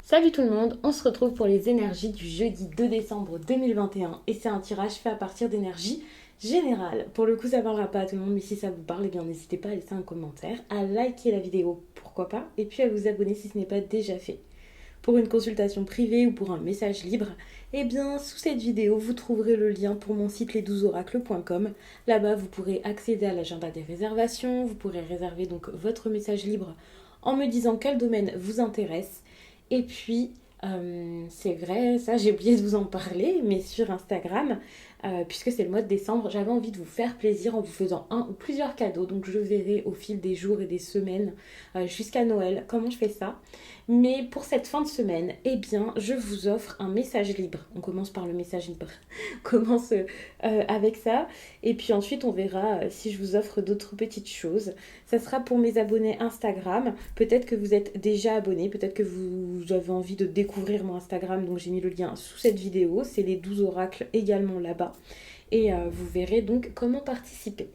Salut tout le monde, on se retrouve pour les énergies du jeudi 2 décembre 2021 et c'est un tirage fait à partir d'énergie générale. Pour le coup ça parlera pas à tout le monde mais si ça vous parle, eh bien n'hésitez pas à laisser un commentaire, à liker la vidéo, pourquoi pas, et puis à vous abonner si ce n'est pas déjà fait. Pour une consultation privée ou pour un message libre, eh bien sous cette vidéo vous trouverez le lien pour mon site les12oracles.com. Là-bas vous pourrez accéder à l'agenda des réservations, vous pourrez réserver donc votre message libre en me disant quel domaine vous intéresse. Et puis, c'est vrai, ça j'ai oublié de vous en parler, mais sur Instagram, puisque c'est le mois de décembre, j'avais envie de vous faire plaisir en vous faisant un ou plusieurs cadeaux. Donc je verrai au fil des jours et des semaines jusqu'à Noël comment je fais ça. Mais pour cette fin de semaine, eh bien, je vous offre un message libre. On commence par le message libre. On commence avec ça. Et puis ensuite, on verra si je vous offre d'autres petites choses. Ça sera pour mes abonnés Instagram. Peut-être que vous êtes déjà abonnés. Peut-être que vous avez envie de découvrir mon Instagram. Donc j'ai mis le lien sous cette vidéo. C'est les 12 oracles également là-bas. Et vous verrez donc comment participer.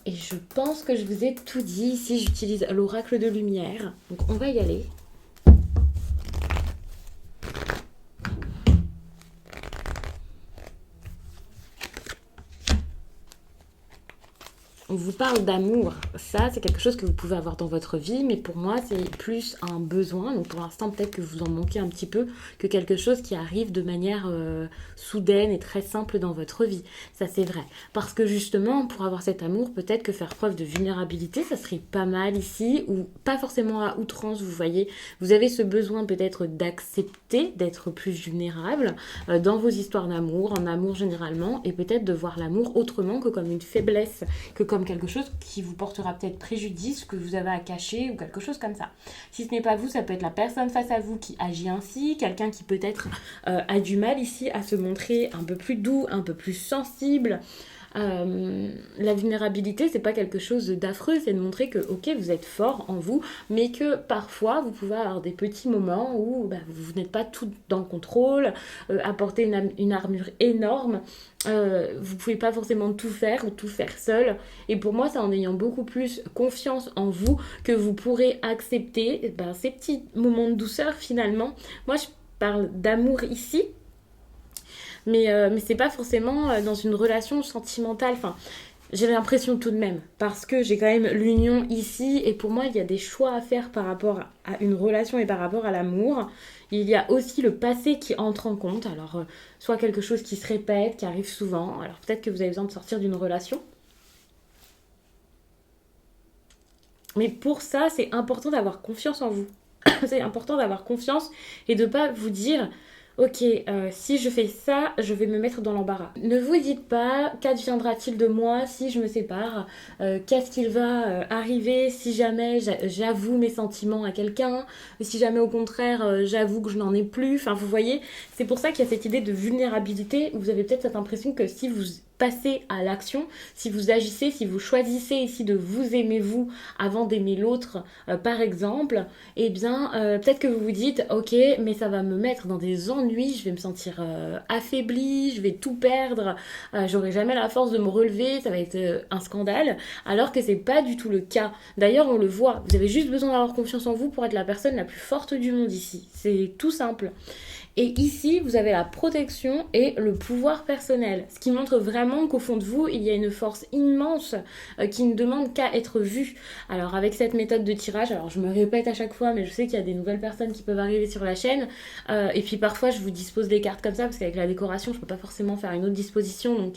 Et je pense que je vous ai tout dit. Ici, j'utilise l'oracle de lumière. Donc, on va y aller. On vous parle d'amour. Ça, c'est quelque chose que vous pouvez avoir dans votre vie, mais pour moi, c'est plus un besoin. Donc pour l'instant, peut-être que vous en manquez un petit peu, que quelque chose qui arrive de manière soudaine et très simple dans votre vie. Ça, c'est vrai. Parce que justement, pour avoir cet amour, peut-être que faire preuve de vulnérabilité, ça serait pas mal ici, ou pas forcément à outrance, vous voyez. Vous avez ce besoin peut-être d'accepter, d'être plus vulnérable dans vos histoires d'amour, en amour généralement, et peut-être de voir l'amour autrement que comme une faiblesse, que comme quelque chose qui vous portera peut-être préjudice, que vous avez à cacher ou quelque chose comme ça. Si ce n'est pas vous, ça peut être la personne face à vous qui agit ainsi, quelqu'un qui peut-être a du mal ici à se montrer un peu plus doux, un peu plus sensible. La vulnérabilité, c'est pas quelque chose d'affreux, c'est de montrer que ok, vous êtes fort en vous, mais que parfois vous pouvez avoir des petits moments où vous n'êtes pas tout dans le contrôle, apporter une armure énorme, vous pouvez pas forcément tout faire ou tout faire seul. Et pour moi, c'est en ayant beaucoup plus confiance en vous que vous pourrez accepter ces petits moments de douceur finalement. Moi, je parle d'amour ici. Mais c'est pas forcément dans une relation sentimentale. Enfin, j'ai l'impression tout de même. Parce que j'ai quand même l'union ici. Et pour moi, il y a des choix à faire par rapport à une relation et par rapport à l'amour. Il y a aussi le passé qui entre en compte. Alors, soit quelque chose qui se répète, qui arrive souvent. Alors, peut-être que vous avez besoin de sortir d'une relation. Mais pour ça, c'est important d'avoir confiance en vous. C'est important d'avoir confiance et de pas vous dire... Ok, si je fais ça, je vais me mettre dans l'embarras. Ne vous dites pas, qu'adviendra-t-il de moi si je me sépare? Qu'est-ce qu'il va arriver si jamais j'avoue mes sentiments à quelqu'un? Si jamais au contraire, j'avoue que je n'en ai plus? Enfin, vous voyez, c'est pour ça qu'il y a cette idée de vulnérabilité. Vous avez peut-être cette impression que si vous passez à l'action, si vous agissez, si vous choisissez ici de vous aimer vous avant d'aimer l'autre, par exemple, eh bien, peut-être que vous vous dites, ok, mais ça va me mettre dans des ennuis, je vais me sentir affaiblie, je vais tout perdre, j'aurai jamais la force de me relever, ça va être un scandale, alors que c'est pas du tout le cas. D'ailleurs, on le voit, vous avez juste besoin d'avoir confiance en vous pour être la personne la plus forte du monde ici. C'est tout simple. Et ici, vous avez la protection et le pouvoir personnel, ce qui montre vraiment qu'au fond de vous, il y a une force immense qui ne demande qu'à être vue. Alors avec cette méthode de tirage, alors je me répète à chaque fois, mais je sais qu'il y a des nouvelles personnes qui peuvent arriver sur la chaîne, et puis parfois je vous dispose des cartes comme ça, parce qu'avec la décoration, je peux pas forcément faire une autre disposition, donc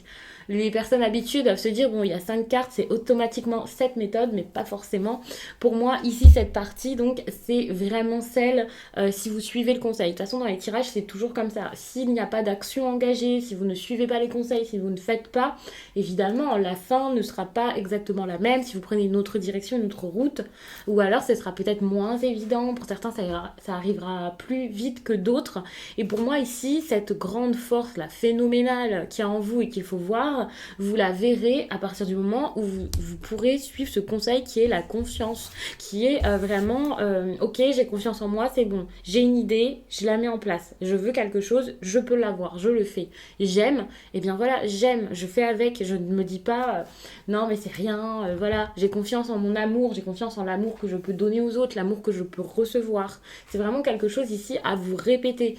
les personnes habituées doivent se dire, bon, il y a 5 cartes, c'est automatiquement cette méthode, mais pas forcément. Pour moi, ici, cette partie, donc, c'est vraiment celle, si vous suivez le conseil. De toute façon, dans les tirages, c'est toujours comme ça. S'il n'y a pas d'action engagée, si vous ne suivez pas les conseils, si vous ne faites pas, évidemment, la fin ne sera pas exactement la même. Si vous prenez une autre direction, une autre route, ou alors ce sera peut-être moins évident. Pour certains, ça arrivera plus vite que d'autres. Et pour moi, ici, cette grande force, la phénoménale qu'il y a en vous et qu'il faut voir, vous la verrez à partir du moment où vous pourrez suivre ce conseil qui est la confiance, qui est vraiment ok, j'ai confiance en moi, c'est bon, j'ai une idée, je la mets en place. je veux quelque chose, je peux l'avoir, je le fais. J'aime, et bien voilà, j'aime, je fais avec, je ne me dis pas non mais c'est rien, voilà, j'ai confiance en mon amour, j'ai confiance en l'amour que je peux donner aux autres, l'amour que je peux recevoir. C'est vraiment quelque chose ici à vous répéter,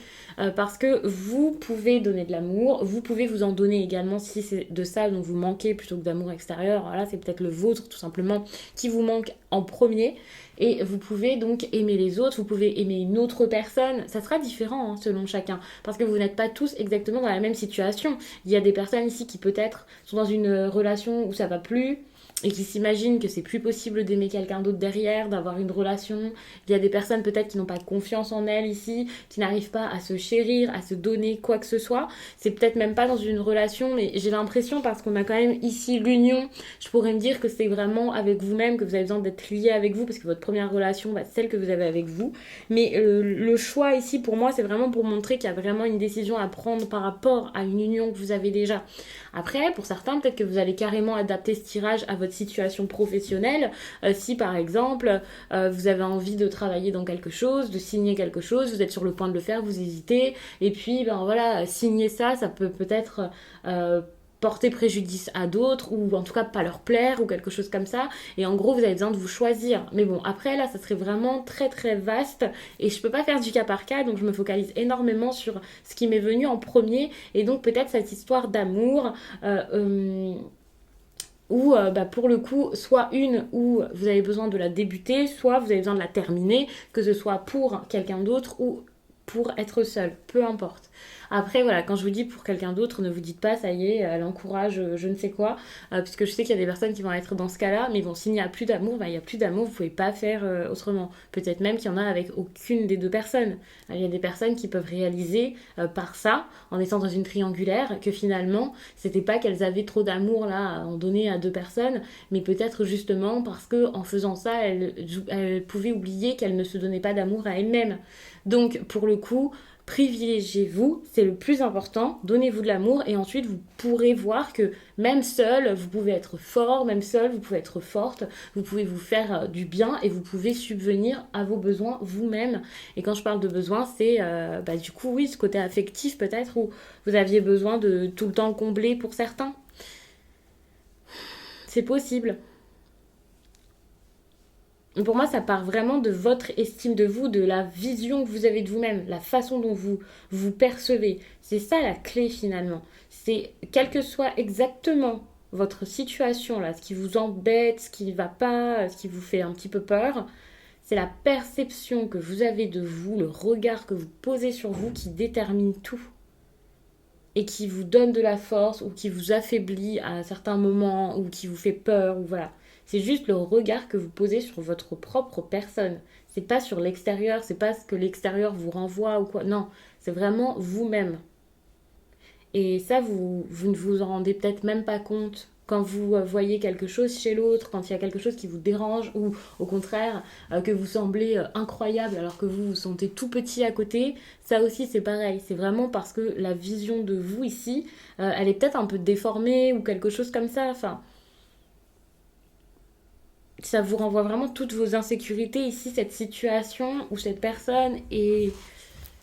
parce que vous pouvez donner de l'amour, vous pouvez vous en donner également si c'est de ça dont vous manquez plutôt que d'amour extérieur. Voilà, c'est peut-être le vôtre tout simplement qui vous manque en premier. Et vous pouvez donc aimer les autres, vous pouvez aimer une autre personne. Ça sera différent hein, selon chacun, parce que vous n'êtes pas tous exactement dans la même situation. Il y a des personnes ici qui peut-être sont dans une relation où ça va plus, et qui s'imaginent que c'est plus possible d'aimer quelqu'un d'autre derrière, d'avoir une relation. Il y a des personnes peut-être qui n'ont pas confiance en elles ici, qui n'arrivent pas à se chérir, à se donner quoi que ce soit. C'est peut-être même pas dans une relation, mais j'ai l'impression, parce qu'on a quand même ici l'union, je pourrais me dire que c'est vraiment avec vous-même que vous avez besoin d'être lié avec vous, parce que votre première relation, bah, c'est celle que vous avez avec vous. Mais le choix ici, pour moi, c'est vraiment pour montrer qu'il y a vraiment une décision à prendre par rapport à une union que vous avez déjà. Après, pour certains, peut-être que vous allez carrément adapter ce tirage à votre situation professionnelle. Si par exemple, vous avez envie de travailler dans quelque chose, de signer quelque chose, vous êtes sur le point de le faire, vous hésitez, et puis ben voilà, signer ça, ça peut peut-être porter préjudice à d'autres, ou en tout cas pas leur plaire, ou quelque chose comme ça, et en gros vous avez besoin de vous choisir. Mais bon, après là ça serait vraiment très très vaste, et je peux pas faire du cas par cas, donc je me focalise énormément sur ce qui m'est venu en premier, et donc peut-être cette histoire d'amour, ou bah, pour le coup, soit une où vous avez besoin de la débuter, soit vous avez besoin de la terminer, que ce soit pour quelqu'un d'autre ou pour être seul, peu importe. Après, voilà, quand je vous dis pour quelqu'un d'autre, ne vous dites pas, ça y est, elle encourage je ne sais quoi, puisque je sais qu'il y a des personnes qui vont être dans ce cas-là, mais bon, s'il n'y a plus d'amour, bah, il n'y a plus d'amour, vous pouvez pas faire autrement. Peut-être même qu'il y en a avec aucune des deux personnes. Il y a des personnes qui peuvent réaliser par ça, en étant dans une triangulaire, que finalement, c'était pas qu'elles avaient trop d'amour là, à en donner à deux personnes, mais peut-être justement parce que en faisant ça, elles pouvaient oublier qu'elles ne se donnaient pas d'amour à elles-mêmes. Donc, pour le coup, privilégiez-vous, c'est le plus important, donnez-vous de l'amour et ensuite vous pourrez voir que même seul, vous pouvez être fort, même seul, vous pouvez être forte, vous pouvez vous faire du bien et vous pouvez subvenir à vos besoins vous-même. Et quand je parle de besoins, c'est bah, du coup, oui, ce côté affectif peut-être où vous aviez besoin de tout le temps combler pour certains. C'est possible. Pour moi, ça part vraiment de votre estime de vous, de la vision que vous avez de vous-même, la façon dont vous vous percevez. C'est ça la clé finalement. C'est quelle que soit exactement votre situation là, ce qui vous embête, ce qui ne va pas, ce qui vous fait un petit peu peur, c'est la perception que vous avez de vous, le regard que vous posez sur vous qui détermine tout et qui vous donne de la force ou qui vous affaiblit à certains moments ou qui vous fait peur ou voilà. C'est juste le regard que vous posez sur votre propre personne. C'est pas sur l'extérieur, c'est pas ce que l'extérieur vous renvoie ou quoi. Non, c'est vraiment vous-même. Et ça, vous ne vous en rendez peut-être même pas compte quand vous voyez quelque chose chez l'autre, quand il y a quelque chose qui vous dérange, ou au contraire, que vous semblez incroyable alors que vous vous sentez tout petit à côté, ça aussi c'est pareil. C'est vraiment parce que la vision de vous ici, elle est peut-être un peu déformée ou quelque chose comme ça. Enfin, ça vous renvoie vraiment toutes vos insécurités ici, cette situation ou cette personne, et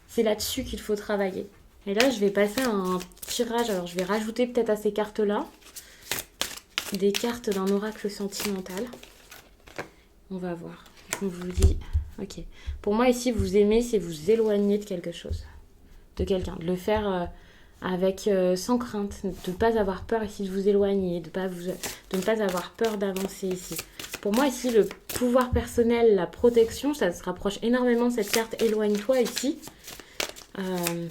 c'est là-dessus qu'il faut travailler. Et là, je vais passer à un tirage. Alors, je vais rajouter peut-être à ces cartes-là des cartes d'un oracle sentimental. On va voir. On vous dit, ok. Pour moi, ici, vous aimez, c'est vous éloigner de quelque chose, de quelqu'un, de le faire avec sans crainte, de ne pas avoir peur ici de vous éloigner, de ne pas avoir peur d'avancer ici. Pour moi, ici, le pouvoir personnel, la protection, ça se rapproche énormément de cette carte éloigne-toi ici.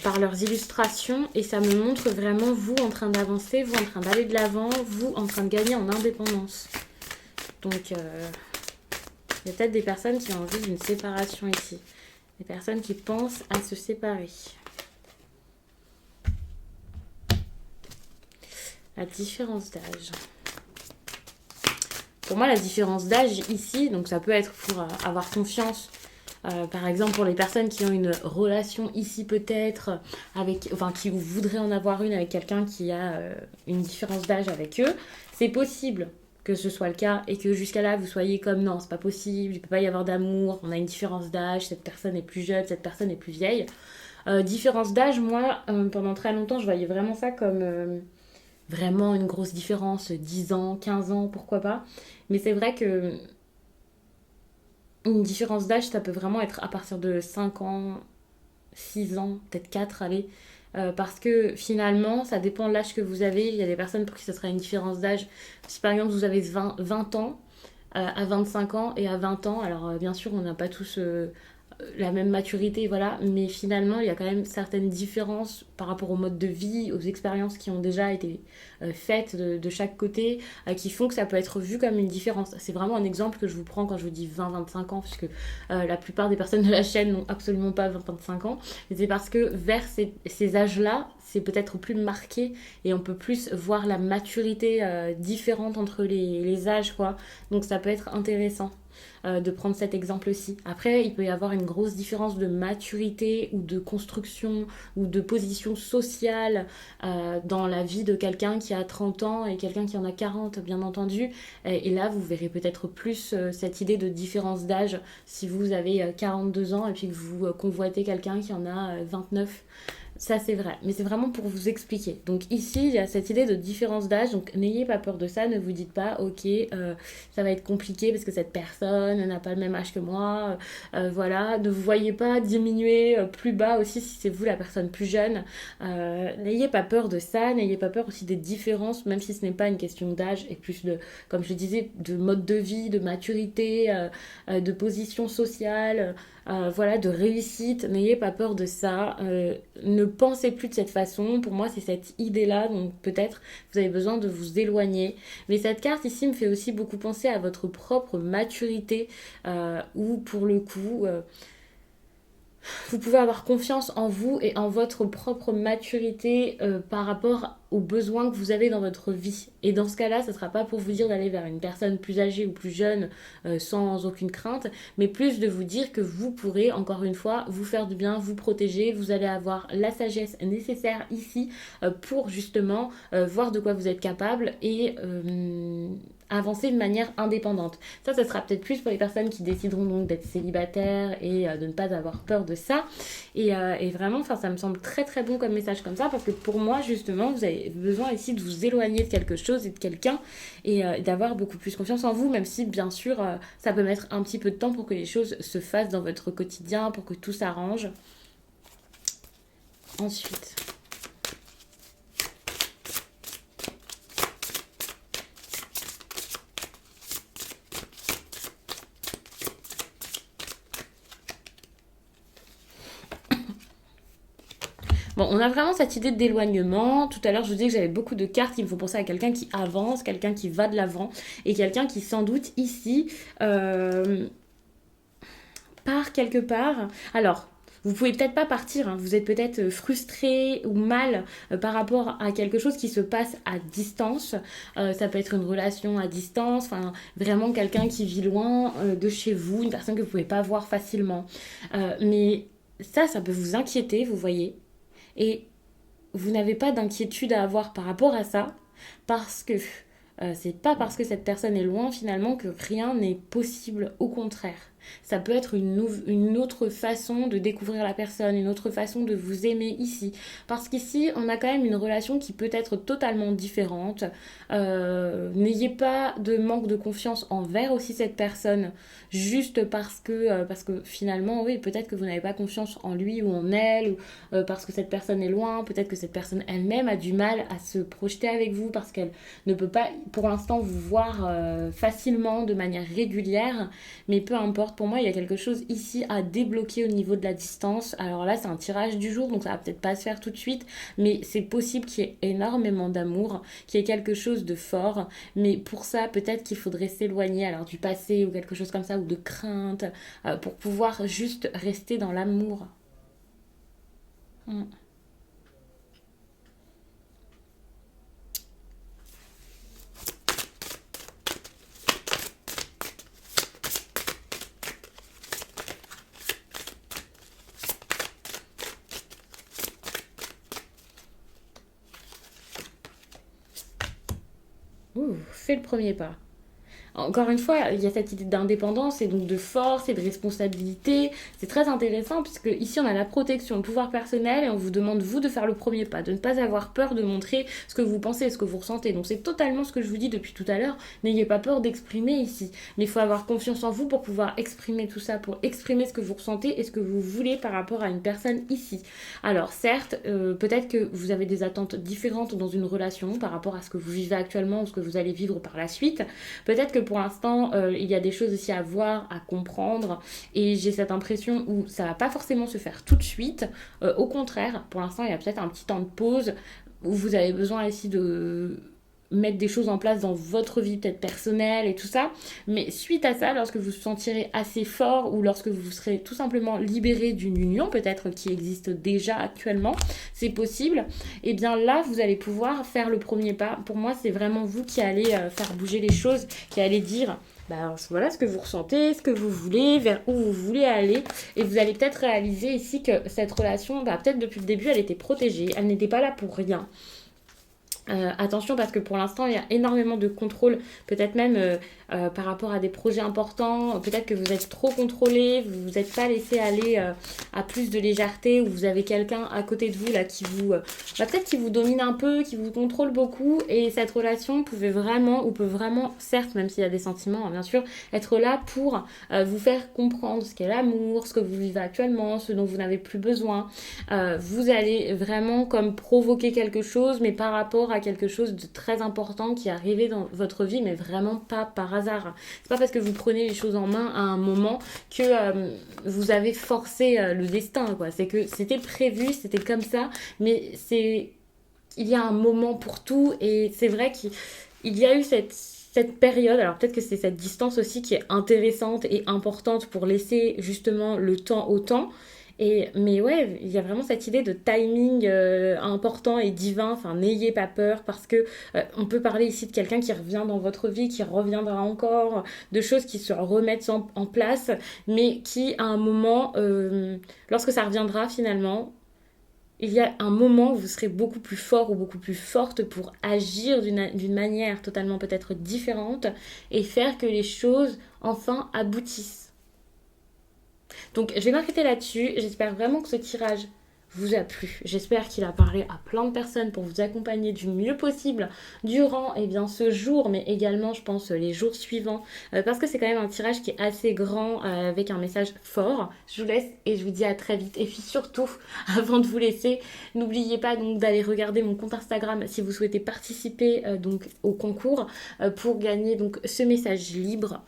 Par leurs illustrations, et ça me montre vraiment vous en train d'avancer, vous en train d'aller de l'avant, vous en train de gagner en indépendance. Donc il y a peut-être des personnes qui ont envie d'une séparation ici, des personnes qui pensent à se séparer. La différence d'âge. Pour moi, la différence d'âge ici, donc ça peut être pour avoir confiance. Par exemple, pour les personnes qui ont une relation ici peut-être, qui voudraient en avoir une avec quelqu'un qui a une différence d'âge avec eux, c'est possible que ce soit le cas et que jusqu'à là vous soyez comme non, c'est pas possible, il peut pas y avoir d'amour, on a une différence d'âge, cette personne est plus jeune, cette personne est plus vieille. Différence d'âge, moi, pendant très longtemps, je voyais vraiment ça comme vraiment une grosse différence, 10 ans, 15 ans, pourquoi pas. Mais c'est vrai que une différence d'âge, ça peut vraiment être à partir de 5 ans, 6 ans, peut-être 4 allez. Parce que finalement, ça dépend de l'âge que vous avez. Il y a des personnes pour qui ce sera une différence d'âge. Si par exemple vous avez 20 ans, à 25 ans et à 20 ans, alors bien sûr, on n'a pas tous la même maturité, voilà, mais finalement, il y a quand même certaines différences par rapport au mode de vie, aux expériences qui ont déjà été faites de chaque côté, qui font que ça peut être vu comme une différence. C'est vraiment un exemple que je vous prends quand je vous dis 20-25 ans, puisque la plupart des personnes de la chaîne n'ont absolument pas 25 ans. Et c'est parce que vers ces âges-là, c'est peut-être plus marqué et on peut plus voir la maturité différente entre les âges, quoi. Donc ça peut être intéressant de prendre cet exemple-ci. Après, il peut y avoir une grosse différence de maturité ou de construction ou de position sociale dans la vie de quelqu'un qui a 30 ans et quelqu'un qui en a 40, bien entendu. Et là, vous verrez peut-être plus cette idée de différence d'âge si vous avez 42 ans et puis que vous convoitez quelqu'un qui en a 29. Ça, c'est vrai. Mais c'est vraiment pour vous expliquer. Donc ici, il y a cette idée de différence d'âge. Donc n'ayez pas peur de ça. Ne vous dites pas, ok, ça va être compliqué parce que cette personne n'a pas le même âge que moi. Voilà. Ne vous voyez pas diminuer plus bas aussi si c'est vous la personne plus jeune. N'ayez pas peur de ça. N'ayez pas peur aussi des différences, même si ce n'est pas une question d'âge et plus de, comme je disais, de mode de vie, de maturité, de position sociale. Voilà, de réussite, n'ayez pas peur de ça, ne pensez plus de cette façon, pour moi c'est cette idée-là, donc peut-être vous avez besoin de vous éloigner. Mais cette carte ici me fait aussi beaucoup penser à votre propre maturité, où pour le coup, vous pouvez avoir confiance en vous et en votre propre maturité par rapport aux besoins que vous avez dans votre vie. Et dans ce cas-là, ce ne sera pas pour vous dire d'aller vers une personne plus âgée ou plus jeune sans aucune crainte, mais plus de vous dire que vous pourrez, encore une fois, vous faire du bien, vous protéger, vous allez avoir la sagesse nécessaire ici pour justement voir de quoi vous êtes capable et avancer de manière indépendante. Ça sera peut-être plus pour les personnes qui décideront donc d'être célibataires et de ne pas avoir peur de ça. Et vraiment, ça me semble très très bon comme message comme ça, parce que pour moi, justement, vous avez besoin ici de vous éloigner de quelque chose et de quelqu'un et d'avoir beaucoup plus confiance en vous, même si bien sûr, ça peut mettre un petit peu de temps pour que les choses se fassent dans votre quotidien, pour que tout s'arrange. Ensuite... Bon, on a vraiment cette idée d'éloignement. Tout à l'heure, je vous disais que j'avais beaucoup de cartes qui me font penser à quelqu'un qui avance, quelqu'un qui va de l'avant, et quelqu'un qui, sans doute, ici, part quelque part. Alors, vous pouvez peut-être pas partir, hein. Vous êtes peut-être frustré ou mal par rapport à quelque chose qui se passe à distance. Ça peut être une relation à distance, enfin vraiment quelqu'un qui vit loin de chez vous, une personne que vous pouvez pas voir facilement. Mais ça peut vous inquiéter, vous voyez. Et vous n'avez pas d'inquiétude à avoir par rapport à ça, parce que c'est pas parce que cette personne est loin finalement que rien n'est possible, au contraire. Ça peut être une autre façon de découvrir la personne, une autre façon de vous aimer ici. Parce qu'ici, on a quand même une relation qui peut être totalement différente. N'ayez pas de manque de confiance envers aussi cette personne, juste parce que finalement, oui, peut-être que vous n'avez pas confiance en lui ou en elle, ou parce que cette personne est loin, peut-être que cette personne elle-même a du mal à se projeter avec vous parce qu'elle ne peut pas pour l'instant vous voir facilement de manière régulière, mais peu importe, pour moi il y a quelque chose ici à débloquer au niveau de la distance. Alors là c'est un tirage du jour donc ça va peut-être pas se faire tout de suite, mais c'est possible qu'il y ait énormément d'amour, qu'il y ait quelque chose de fort, mais pour ça peut-être qu'il faudrait s'éloigner alors du passé ou quelque chose comme ça ou de crainte pour pouvoir juste rester dans l'amour. Mm. Ouh, fais le premier pas. encore une fois, il y a cette idée d'indépendance et donc de force et de responsabilité. C'est très intéressant puisque ici on a la protection, le pouvoir personnel et on vous demande vous de faire le premier pas, de ne pas avoir peur de montrer ce que vous pensez, ce que vous ressentez. Donc c'est totalement ce que je vous dis depuis tout à l'heure. N'ayez pas peur d'exprimer ici, mais il faut avoir confiance en vous pour pouvoir exprimer tout ça, pour exprimer ce que vous ressentez et ce que vous voulez par rapport à une personne ici. Alors certes, peut-être que vous avez des attentes différentes dans une relation par rapport à ce que vous vivez actuellement ou ce que vous allez vivre par la suite. Peut-être que pour l'instant, il y a des choses aussi à voir, à comprendre, et j'ai cette impression où ça va pas forcément se faire tout de suite. Au contraire, pour l'instant, il y a peut-être un petit temps de pause où vous avez besoin ici de mettre des choses en place dans votre vie peut-être personnelle et tout ça, mais suite à ça, lorsque vous vous sentirez assez fort ou lorsque vous serez tout simplement libéré d'une union peut-être qui existe déjà actuellement, c'est possible, et bien là vous allez pouvoir faire le premier pas. Pour moi c'est vraiment vous qui allez faire bouger les choses, qui allez dire bah, voilà ce que vous ressentez, ce que vous voulez, vers où vous voulez aller. Et vous allez peut-être réaliser ici que cette relation, bah, peut-être depuis le début, elle était protégée, elle n'était pas là pour rien. Attention parce que pour l'instant il y a énormément de contrôle, peut-être même par rapport à des projets importants, peut-être que vous êtes trop contrôlé, vous vous êtes pas laissé aller à plus de légèreté, ou vous avez quelqu'un à côté de vous là qui vous, peut-être qui vous domine un peu, qui vous contrôle beaucoup, et cette relation pouvait vraiment, ou peut vraiment, certes même s'il y a des sentiments hein, bien sûr, être là pour vous faire comprendre ce qu'est l'amour, ce que vous vivez actuellement, ce dont vous n'avez plus besoin. Vous allez vraiment comme provoquer quelque chose, mais par rapport à quelque chose de très important qui est arrivé dans votre vie, mais vraiment pas par hasard. C'est pas parce que vous prenez les choses en main à un moment que vous avez forcé le destin, quoi. C'est que c'était prévu, c'était comme ça, mais il y a un moment pour tout, et c'est vrai qu'il y a eu cette période, alors peut-être que c'est cette distance aussi qui est intéressante et importante pour laisser justement le temps au temps. Mais ouais, il y a vraiment cette idée de timing important et divin. Enfin, n'ayez pas peur parce que on peut parler ici de quelqu'un qui revient dans votre vie, qui reviendra encore, de choses qui se remettent en place, mais qui à un moment, lorsque ça reviendra finalement, il y a un moment où vous serez beaucoup plus fort ou beaucoup plus forte pour agir d'une manière totalement peut-être différente et faire que les choses enfin aboutissent. Donc je vais m'arrêter là-dessus. J'espère vraiment que ce tirage vous a plu. J'espère qu'il a parlé à plein de personnes pour vous accompagner du mieux possible durant ce jour, mais également je pense les jours suivants, parce que c'est quand même un tirage qui est assez grand avec un message fort. Je vous laisse et je vous dis à très vite. Et puis surtout, avant de vous laisser, n'oubliez pas donc d'aller regarder mon compte Instagram si vous souhaitez participer donc au concours pour gagner donc ce message libre,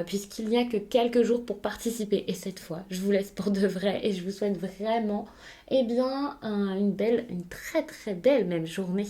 puisqu'il n'y a que quelques jours pour participer. Et cette fois, je vous laisse pour de vrai et je vous souhaite vraiment une très très belle même journée.